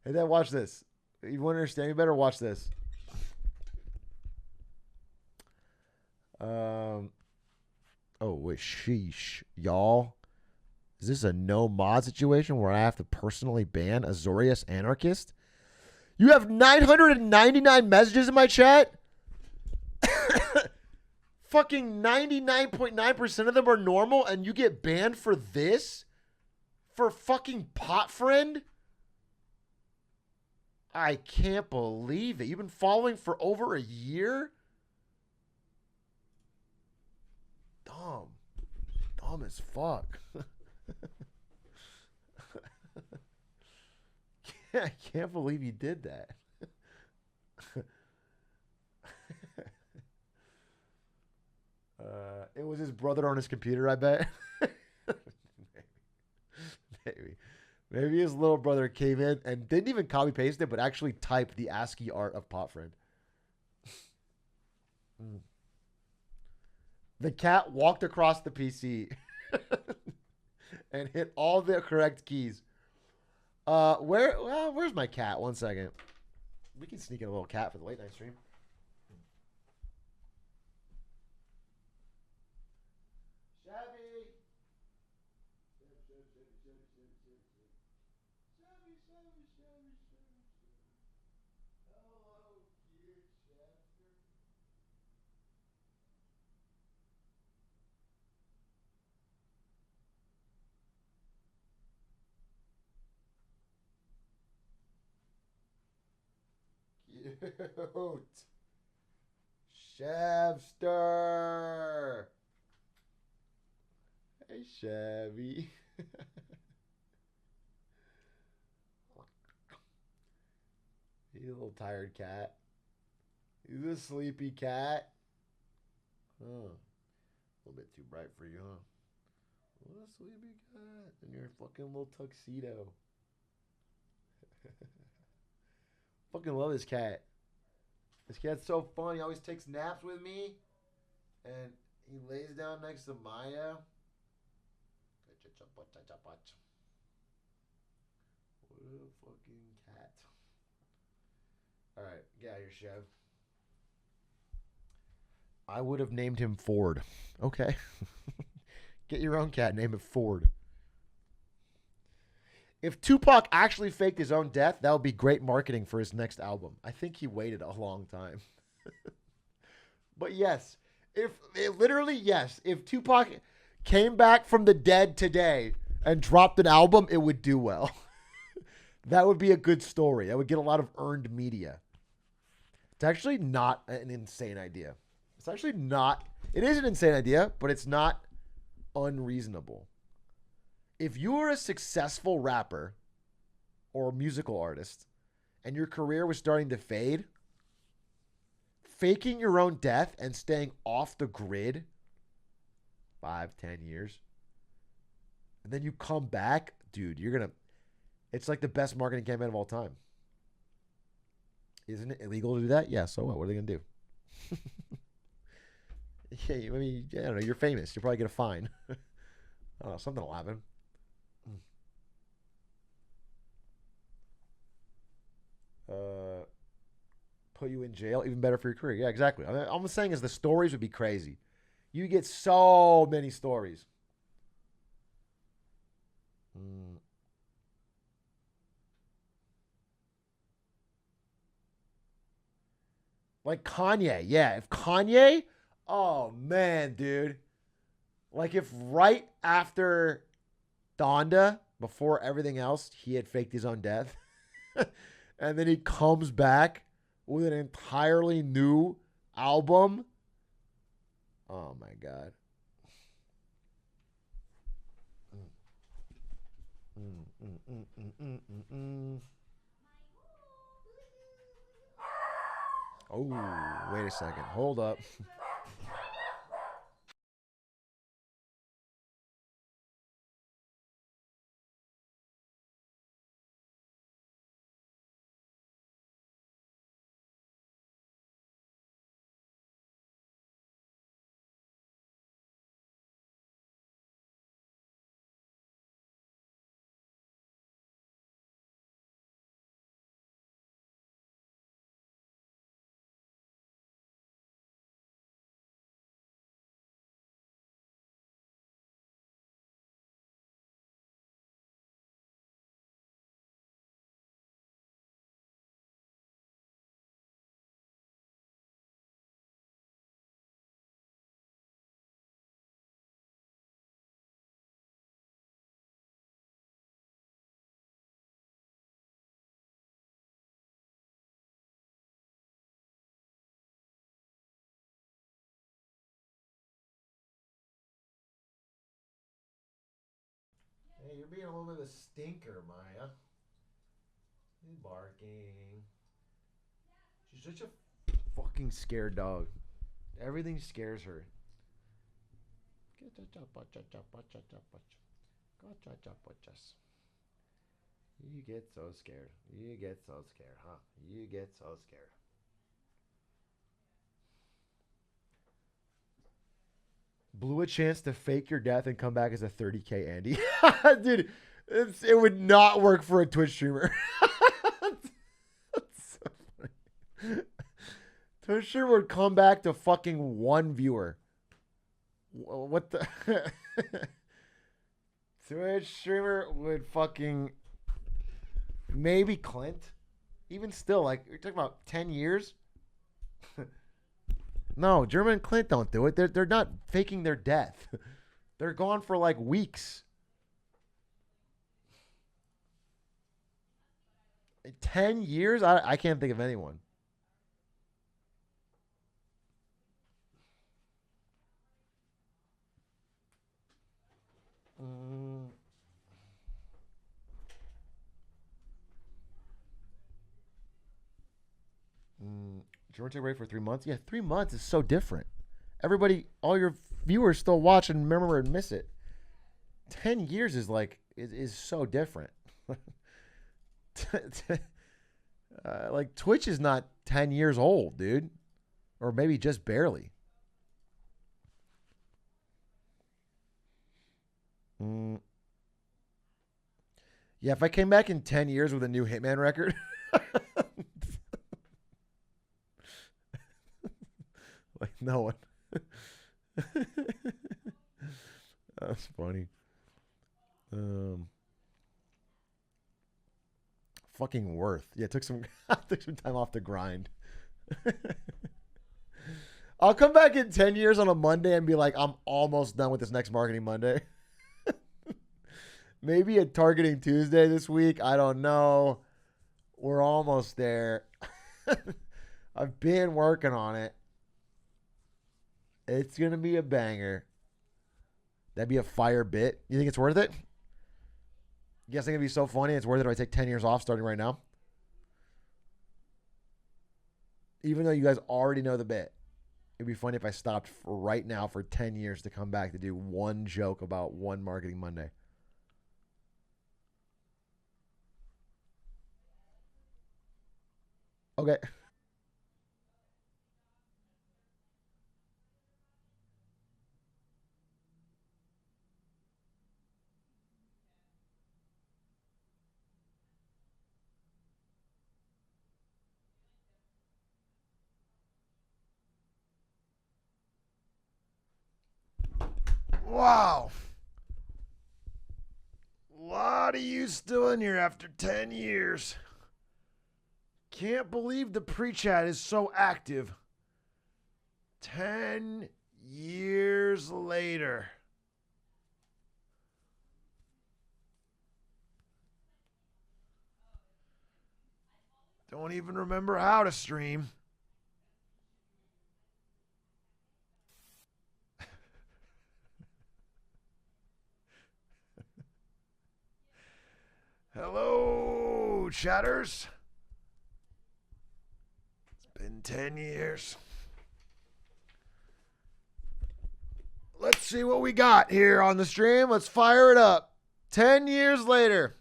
Hey, Dad, watch this. You want to understand? You better watch this. Oh, wait, sheesh. Y'all. Is this a no mod situation where I have to personally ban Azorius Anarchist? You have 999 messages in my chat? Fucking 99.9% of them are normal and you get banned for this? For fucking pot friend? I can't believe it. You've been following for over a year? Dumb. Dumb as fuck. I can't believe you did that. It was his brother on his computer, I bet. Maybe his little brother came in and didn't even copy paste it, but actually typed the ASCII art of pot friend. The cat walked across the PC and hit all the correct keys. Where's my cat? One second. We can sneak in a little cat for the late night stream. Chevy. Hello, cute Chester. Cute. Chevster. Hey, Chevy. He's a little tired cat. He's a sleepy cat. Huh. A little bit too bright for you, huh? What a sleepy cat. In your fucking little tuxedo. Fucking love this cat. This cat's so fun. He always takes naps with me. And he lays down next to Maya. What a fucking cat. Alright, get out of here, Chev. I would have named him Ford. Okay. Get your own cat, name it Ford. If Tupac actually faked his own death, that would be great marketing for his next album. I think he waited a long time. But yes, if Tupac came back from the dead today and dropped an album, it would do well. That would be a good story. That would get a lot of earned media. It's actually not an insane idea. It's actually not. It is an insane idea, but it's not unreasonable. If you were a successful rapper or musical artist and your career was starting to fade, faking your own death and staying off the grid 5-10 years, and then you come back, dude, it's like the best marketing campaign of all time. Isn't it illegal to do that? Yeah, so what? What are they going to do? Yeah, I mean, I don't know. You're famous. You'll probably get a fine. I don't know. Something will happen. Put you in jail. Even better for your career. Yeah, exactly. All I'm saying is the stories would be crazy. You get so many stories. Like Kanye. Yeah, if Kanye, oh man, dude. Like if right after Donda, before everything else, he had faked his own death. And then he comes back with an entirely new album. Oh my God. Oh, wait a second. Hold up. Hey, you're being a little bit of a stinker, Maya. You're barking. She's such a fucking scared dog. Everything scares her. You get so scared. You get so scared, huh? You get so scared. Blew a chance to fake your death and come back as a 30K Andy. Dude, it would not work for a Twitch streamer. That's so funny. Twitch streamer would come back to fucking one viewer. What the? Twitch streamer would fucking maybe Clint. Even still, like you're talking about 10 years. No, German and Clint don't do it. They're not faking their death. They're gone for like weeks. 10 years? I can't think of anyone. German take a break for 3 months? Yeah, 3 months is so different. Everybody, all your viewers still watch and remember and miss it. 10 years is like, is so different. Like Twitch is not 10 years old, dude. Or maybe just barely. Yeah, if I came back in 10 years with a new Hitman record. Like no one. That's funny. Fucking worth. Yeah, took some time off the grind. I'll come back in 10 years on a Monday and be like, I'm almost done with this next marketing Monday. Maybe a targeting Tuesday this week. I don't know. We're almost there. I've been working on it. It's going to be a banger. That'd be a fire bit. You think it's worth it? You guys think it'd be so funny? It's worth it if I take 10 years off starting right now? Even though you guys already know the bit. It'd be funny if I stopped right now for 10 years to come back to do one joke about one marketing Monday. Okay. Wow. What are you still in here after 10 years? Can't believe the pre-chat is so active. 10 years later. Don't even remember how to stream. Hello, chatters. It's been 10 years. Let's see what we got here on the stream. Let's fire it up. 10 years later.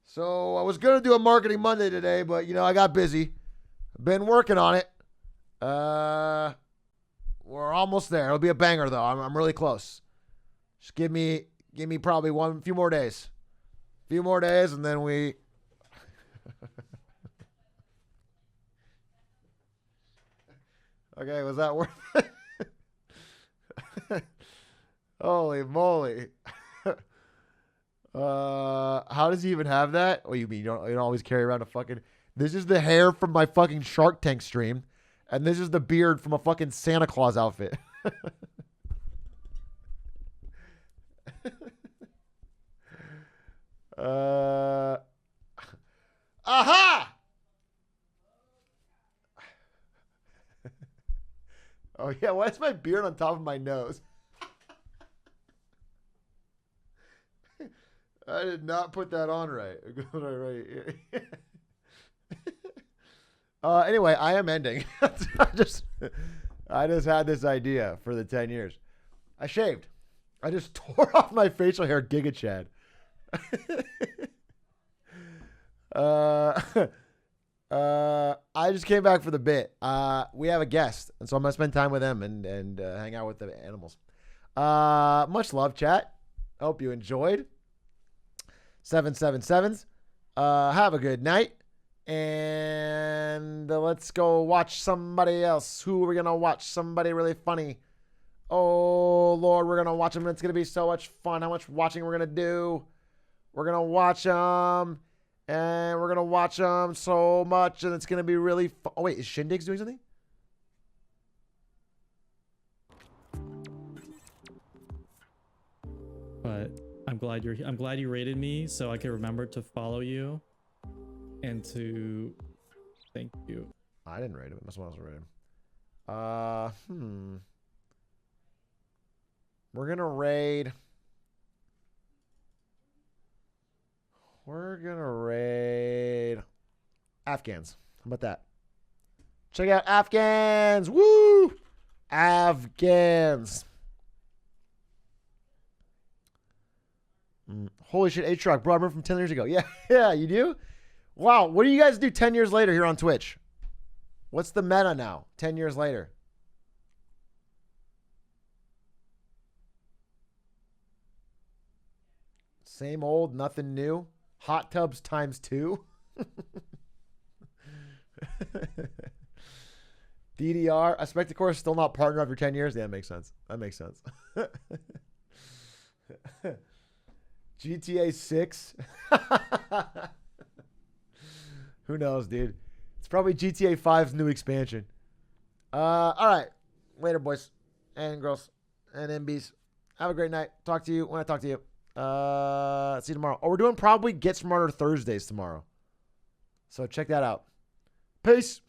So I was going to do a marketing Monday today, but, I got busy. Been working on it. We're almost there. It'll be a banger, though. I'm really close. Just give me probably a few more days. Few more days, and then we... Okay, was that worth it? Holy moly. How does he even have that? Oh, you mean you don't always carry around a fucking... This is the hair from my fucking Shark Tank stream. And this is the beard from a fucking Santa Claus outfit. Aha! Oh, yeah. Why is my beard on top of my nose? I did not put that on right. Anyway, I am ending. I just had this idea for the 10 years. I shaved. I just tore off my facial hair, Giga Chad. I just came back for the bit. We have a guest, and so I'm gonna spend time with them and hang out with the animals. Much love, chat. Hope you enjoyed. 777s. Have a good night, and let's go watch somebody else. Who are we gonna watch? Somebody really funny. Oh Lord, we're gonna watch them. It's gonna be so much fun. How much watching we're gonna do? We're gonna watch them. And we're going to watch them so much, and it's going to be really fun. Oh, wait, is Shindig's doing something? But I'm glad you rated me so I can remember to follow you and to thank you. I didn't rate him. Someone else rated him. We're going to raid. We're going to raid Afghans. How about that? Check out Afghans. Woo! Afghans. Holy shit, Atrioc, bro, I remember from 10 years ago. Yeah, you do? Wow, what do you guys do 10 years later here on Twitch? What's the meta now, 10 years later? Same old, nothing new. Hot tubs times 2. DDR. I expect the course still not partner after 10 years. Yeah, that makes sense. GTA 6. Who knows, dude? It's probably GTA 5's new expansion. All right. Later, boys and girls and MBs. Have a great night. Talk to you when I talk to you. See you tomorrow. Oh, we're doing probably Get Smarter Thursdays tomorrow. So check that out. Peace.